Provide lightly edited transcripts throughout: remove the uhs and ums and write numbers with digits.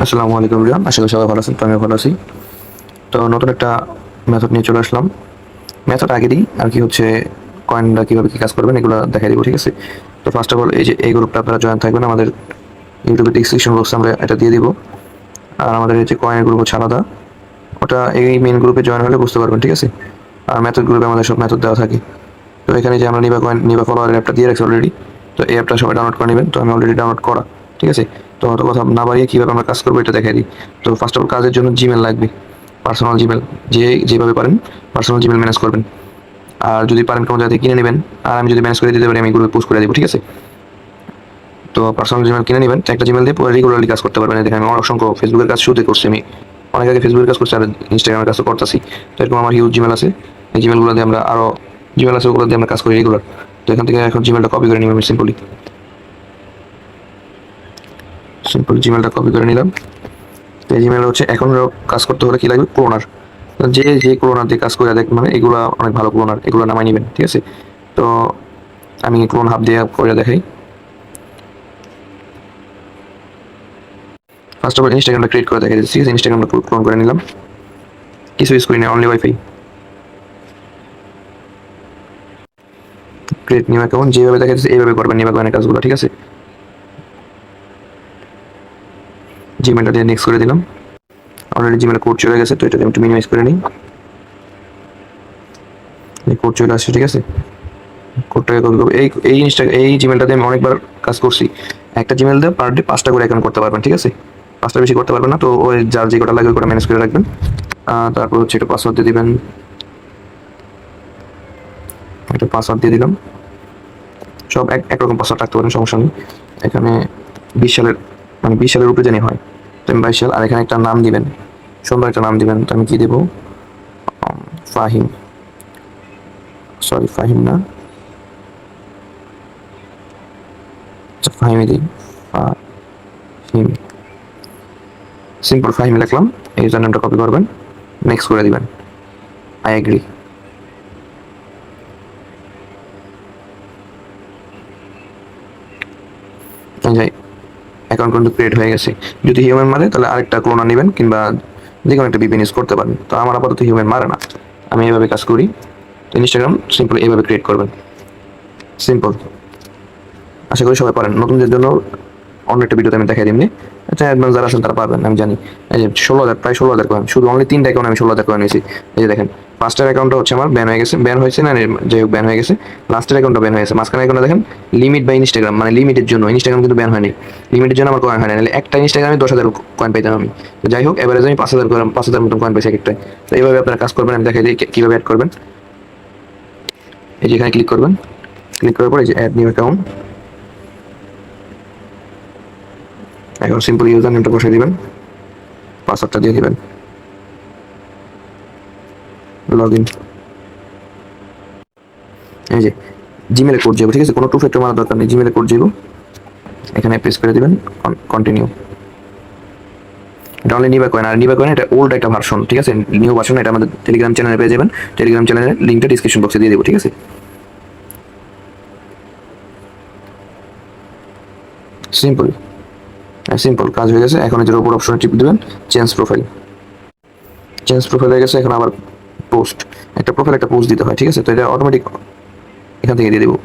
আসসালামু আলাইকুম রিয়ান, আশা করি সবাই ভালো আছেন। তো আমিও ভালো আছি। তো নতুন একটা মেথড নিয়ে চলে আসলাম। মেথড আগে দিই আর কি হচ্ছে কয়েনটা কীভাবে কী কাজ করবেন এগুলো দেখাই দিব, ঠিক আছে? তো ফার্স্ট অফ অল এই যে এই গ্রুপটা আপনারা জয়েন থাকবেন, আমাদের ইউটিউবের ডিসক্রিপশন বক্সে আমরা এটা দিয়ে দিব। আর আমাদের এই যে কয়েনের গ্রুপ হচ্ছে আলাদা, ওটা এই মেইন গ্রুপে জয়েন হলে বুঝতে পারবেন, ঠিক আছে? আর মেথড গ্রুপে আমাদের সব মেথড দেওয়া থাকে। তো এখানে যে আমরা নিবা ফলোয়ারের অ্যাপটা দিয়ে রাখছি অলরেডি। তো এই অ্যাপটা সবাই ডাউনলোড করে নেবেন। তো আমি অলরেডি ডাউনলোড করা, ঠিক আছে? তো অত কথা না বাড়িয়ে কীভাবে আমরা কাজ করবো এটা দেখাই দিই। তো ফার্স্ট অফ অল কাজের জন্য জিমেল লাগবে, পার্সোনাল জিমেল। যেভাবে পারেন পার্সোনাল জিমেল ম্যানেজ করবেন। আর যদি পারেন কোনো জায়গা থেকে কিনে নেবেন, আর আমি যদি ম্যানেজ করে দিতে পারি আমি গ্রুপে পোস্ট করে দেবো, ঠিক আছে? তো পার্সোনাল জিমেল কিনে নেবেন, একটা জিমেল দিয়ে পুরো রেগুলারলি কাজ করতে পারবেন। দেখেন আমি আমার অসংখ্য ফেসবুকের কাজ শুরুতে করছি, আমি অনেক আগে ফেসবুকের কাজ করছি আর ইনস্টাগ্রামের কাজও করতেছি। তো এরকম আমার হিউজ জিমেল আছে। এই জিমেলগুলো দিয়ে আমরা আরও জিমেল আছে, ওগুলো দিয়ে আমরা কাজ করি রেগুলার। তো এখান থেকে এখন জিমেলটা কপি করে নিব আমি সিম্পল জিমেলটা কপি করে নিলাম। তো এই জিমেল হচ্ছে এখন কাজ করতে হলে কি লাগবে, ক্লোনার। যে ক্লোনার দিয়ে কাজ করে দেখ, মানে এগুলা অনেক ভালো ক্লোনার, এগুলো নামাই নেবেন, ঠিক আছে? তো আমি ক্লোন হাব দিয়ে করে দেখাই। ফার্স্ট অফ অল ইনস্টাগ্রামটা ক্রিয়েট করে দেখাই দিচ্ছি। ইনস্টাগ্রামটা ক্লোন করে নিলাম, কিছু ইউজ করি না, only wifi. Create new account যেভাবে দেখা যাচ্ছে এইভাবে করবেন নিউ অ্যাকাউন্টের কাজগুলো, ঠিক আছে? জিমেলটা দিয়ে নেক্সট করে দিলাম। অলরেডি জিমেল কোড চলে গেছে, তো এটা একটু মিনিমাইজ করে নিই। এই কোড চলে আসছে, ঠিক আছে? কোডটাকে কপি করবো। এই জিমেলটাতে আমি অনেকবার কাজ করছি। একটা জিমেল দিয়ে পার ডে 5টা করে অ্যাকাউন্ট করতে পারবেন, ঠিক আছে? 5টা বেশি করতে পারবেন না। তো ওই যার যে কটা লাগবে ওটা ম্যানেজ করে রাখবেন। তারপর হচ্ছে একটা পাসওয়ার্ড দিয়ে দিবেন। একটা পাসওয়ার্ড দিয়ে দিলাম। সব একরকম পাসওয়ার্ড রাখতে পারেন, সমস্যা নেই। এখানে 20 সালের, মানে 20 সালের উপরে জানি হয়। তো আমি 22 সাল। আর এখানে একটা নাম দিবেন, সুন্দর একটা নাম দিবেন। তো আমি কি দেবো, ফাহিম। সরি, ফাহিম না, আচ্ছা ফাহিমই দিই। ফাহিম, সিম্পল ফাহিম লিখলাম। এই ইউজার নেমটা কপি করবেন, নেক্সট করে দিবেন। I agree. যাই, অ্যাকাউন্ট কিন্তু ক্রিয়েট হয়ে গেছে। যদি হিউম্যান মারে তাহলে আরেকটা ক্লোনার নেবেন, কিংবা যে কোনো একটা ভিপিএন ইউজ করতে পারেন। তো আমার আপাতত হিউম্যান মারে না, আমি এইভাবে কাজ করি। তো ইনস্টাগ্রাম সিম্পল এইভাবে ক্রিয়েট করবেন, সিম্পল। আশা করি সবাই পারেন। নতুনদের জন্য অন্য একটা ভিডিওতে আমি দেখাই দিমনি। আচ্ছা, অ্যাডভান্স যারা আছেন তারা পারবেন, আমি জানি। এই যে 16,000, প্রায় 16,000 কয়েন, শুধু অনলি 3টা অ্যাকাউন্ট আমি 16,000 কয়েন নিয়েছি। এই যে দেখেন, ফার্স্টের অ্যাকাউন্টটা হচ্ছে আমার ব্যান হয়ে গেছে, ব্যান হয়েছে না, যাই হোক ব্যান হয়ে গেছে। লাস্টের অ্যাকাউন্টটা ব্যান হয়ে গেছে। মাঝখানে অ্যাকাউন্টটা দেখেন লিমিট বাই ইনস্টাগ্রাম, মানে লিমিটের জন্য। ইনস্টাগ্রাম কিন্তু ব্যান হয়নি, লিমিটের জন্য আমার কয়েন হয় না। নাহলে একটা ইনস্টাগ্রামে 10,000 কয়েন পাইতাম আমি। তো যাই হোক, এবারে আমি 5,000 মতন কয়েন পাইছি একটা। তো এইভাবে আপনারা কাজ করবেন, আমি দেখাই দিই কীভাবে অ্যাড করবেন। এই যে এখানে ক্লিক করবেন, ক্লিক করার পর এই যে অ্যাড নিউ অ্যাকাউন্ট। এখন সিম্পল ইউজার নেমটা বসিয়ে দিবেন, পাসওয়ার্ডটা দিয়ে দিবেন, লগ ইন। এই যে জিমেলে কোড যাবো, ঠিক আছে? কোনো টু ফ্যাক্টর মারার দরকার নেই, জিমেলে কোড যাবো। এখানে প্রেস করে দিবেন, কন্টিনিউ। এটা অনলি নিবা কয়েন, আর নিবা কয়েন এটা ওল্ড একটা ভার্সন, ঠিক আছে? নিউ ভার্সন এটা আমাদের টেলিগ্রাম চ্যানেলে পেয়ে যাবেন। টেলিগ্রাম চ্যানেলের লিঙ্কটা ডিসক্রিপশন বক্সে দিয়ে দেবো, ঠিক আছে? সিম্পল, সিম্পল কাজ হয়ে গেছে। এখন এর উপর অপশনে টিপ দিবেন, চেঞ্জ প্রোফাইল। চেঞ্জ প্রোফাইল হয়ে গেছে। এখন আবার পোস্ট, একটা প্রোফাইল একটা পোস্ট দিতে হয়, ঠিক আছে? তো এটা অটোমেটিক এখান থেকে দিয়ে দেবো,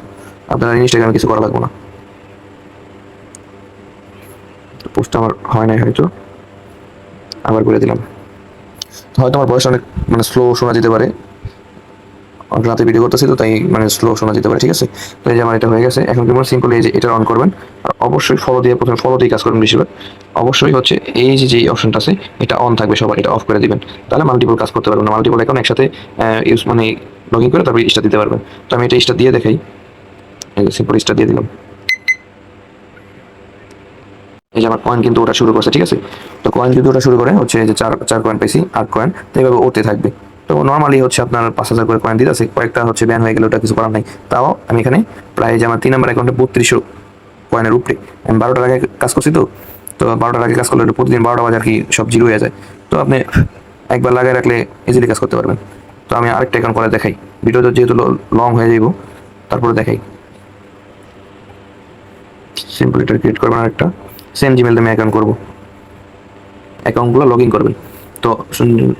আপনারা ইনস্টাগ্রামে কিছু করা লাগবে না। পোস্টটা আমার হয় নাই হয়তো, আবার করে দিলাম। হয়তো আমার ভয়েস অনেক মানে স্লো শোনা যেতে পারে, রাতে ভিডিও করতেছি তো তাই মানে স্লো শোনা যেতে পারে, ঠিক আছে? তো এই যে আমার এটা হয়ে গেছে। এখন কেমন সিম্পল এই যে এটা অন করবেন। আর অবশ্যই ফলো দিয়ে, প্রথমে ফলো দিয়ে কাজ করবেন বেশিরভাগ। অবশ্যই হচ্ছে এই যে যে অপশনটা আছে এটা অন থাকবে সবার, এটা অফ করে দিবেন। তাহলে মাল্টিপল কাজ করতে পারবেন না, মাল্টিপল অ্যাকাউন্ট একসাথে ইউজ মানে লগ ইন করে তারপরে স্টার দিতে পারবেন। তো আমি এটা স্টার দিয়ে দেখাই। এই যে সিম্পল স্টার দিয়ে দিলাম। এই যে আমার কয়েন কিন্তু ওটা শুরু করছে, ঠিক আছে? তো কয়েন যদি ওটা শুরু করে হচ্ছে যে চার চার কয়েন পাইছি, 8 কয়েন, তো এইভাবে ওতে থাকবে। তো নর্মালি হচ্ছে আপনার 5,000 করে কয়েন দিতে আছে, কয়েকটা হচ্ছে ব্যান হয়ে গেলে ওটা কিছু করার নাই। তাও আমি এখানে প্রায় যে আমার 3 নম্বর অ্যাকাউন্টে 3200 কয়েনের উপরে। আমি 12টার আগে কাজ করছি, তো তো 12টার আগে কাজ করলে প্রতিদিন 12টা বাজে আর কি সব জিরো হয়ে যায়। তো আপনি একবার লাগাই রাখলে ইজিলি কাজ করতে পারবেন। তো আমি আরেকটা অ্যাকাউন্ট করে দেখাই, ভিডিওটা যেহেতু লং হয়ে যাইব, তারপরে দেখাই। সিম্পল এটা ক্রিয়েট করবেন আরেকটা, সেম জিমেল দিয়ে আমি অ্যাকাউন্ট করবো। অ্যাকাউন্টগুলো লগ ইন করবেন। তো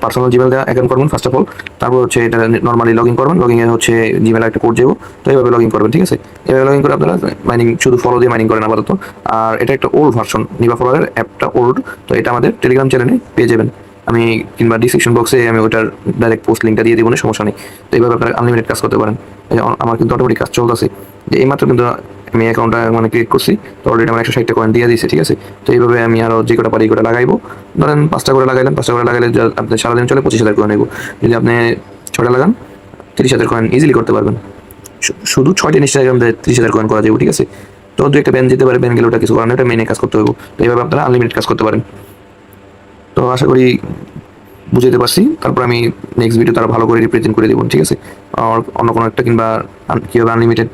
পার্সোনাল জিমেল দেওয়া অ্যাকাউন্ট করবেন ফার্স্ট অফ অল, তারপর হচ্ছে এটা নর্মালি লগ ইন করবেন, লগ ইনে হচ্ছে জিমেল একটা কোড যাবো, তো এইভাবে লগ ইন করবেন, ঠিক আছে। এভাবে লগ ইন করে আপনারা মাইনিং শুধু ফলো দিয়ে মাইনিং করেন আপাতত। আর এটা একটা ওল্ড ভার্সন, নিবা ফলোয়ারের অ্যাপটা ওল্ড, তো এটা আমাদের টেলিগ্রাম চ্যানেলে পেয়ে যাবেন, আমি কিংবা ডিসক্রিপশন বক্সে আমি ওটার ডাইরেক্ট পোস্ট লিঙ্কটা দিয়ে দিব, সমস্যা নেই। তো এইভাবে আপনারা আনলিমিটেড কাজ করতে পারেন। আমার কিন্তু অটোমেটিক কাজ চলতেছে, যে এইমাত্র কিন্তু আমি অ্যাকাউন্টটা মানে ক্রিয়েট করছি, তো অলরেডি আমার 160টা কয়েন দিয়ে দিয়েছে, ঠিক আছে। তো এইভাবে আমি আরও যে কটা পারি এই কটা লাগাইবো। ধরেন 5টা করে লাগাইলেন, 5টা করে লাগাইলে আপনি সারাদিন চলে 25,000 কয়েন নেব। যদি আপনি 6টা লাগান 30,000 কয়েন ইজিলি করতে পারবেন। শুধু 6টা ইনস্টাগ্রাম দিয়ে 30,000 কয়েন করা যাবে, ঠিক আছে। তো দু একটা ব্যান যেতে পারে, ব্যান গেলে ওটা কিছু করার নেই, ওটা মেনে কাজ করতে হবে। তো এইভাবে আপনারা আনলিমিটেড কাজ করতে পারেন। তো আশা করি বুঝাইতে পারছি। তারপর আমি নেক্সট ভিডিও তারা ভালো করে রিপ্রেজেন্ট করে দেবো, ঠিক আছে। আর অন্য কোনো একটা কিংবা কীভাবে আনলিমিটেড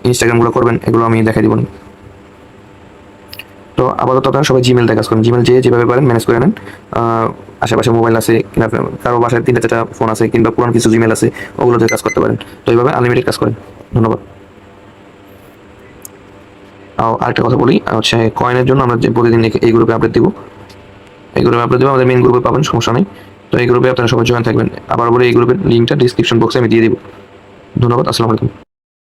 ইনস্টাগ্রামগুলো করবেন এগুলো আমি দেখাই দিব। তো আপাতত আপনারা সবাই জিমেল দিয়ে কাজ করেন, জিমেল যেভাবে পারেন ম্যানেজ করে নেন। আশেপাশে মোবাইল আছে কিংবা কারো বাসায় 3টা 4টা ফোন আছে কিংবা পুরান কিছু জিমেল আছে, ওগুলো দিয়ে কাজ করতে পারেন। তো এইভাবে আনলিমিটেড কাজ করেন। ধন্যবাদ। আরেকটা কথা বলি হচ্ছে, কয়েনের জন্য আমরা যে প্রতিদিন এই গ্রুপে আপডেট দিব, এই গ্রুপে আপডেট দেবো, আমাদের মেন গ্রুপে পাবেন, সমস্যা নেই। তো এই গ্রুপে আপনারা সবাই জয়েন থাকবেন। আবার বলে এই গ্রুপের লিঙ্কটা ডিসক্রিপশন বক্সে আমি দিয়ে দিব। ধন্যবাদ, আসসালামু আলাইকুম।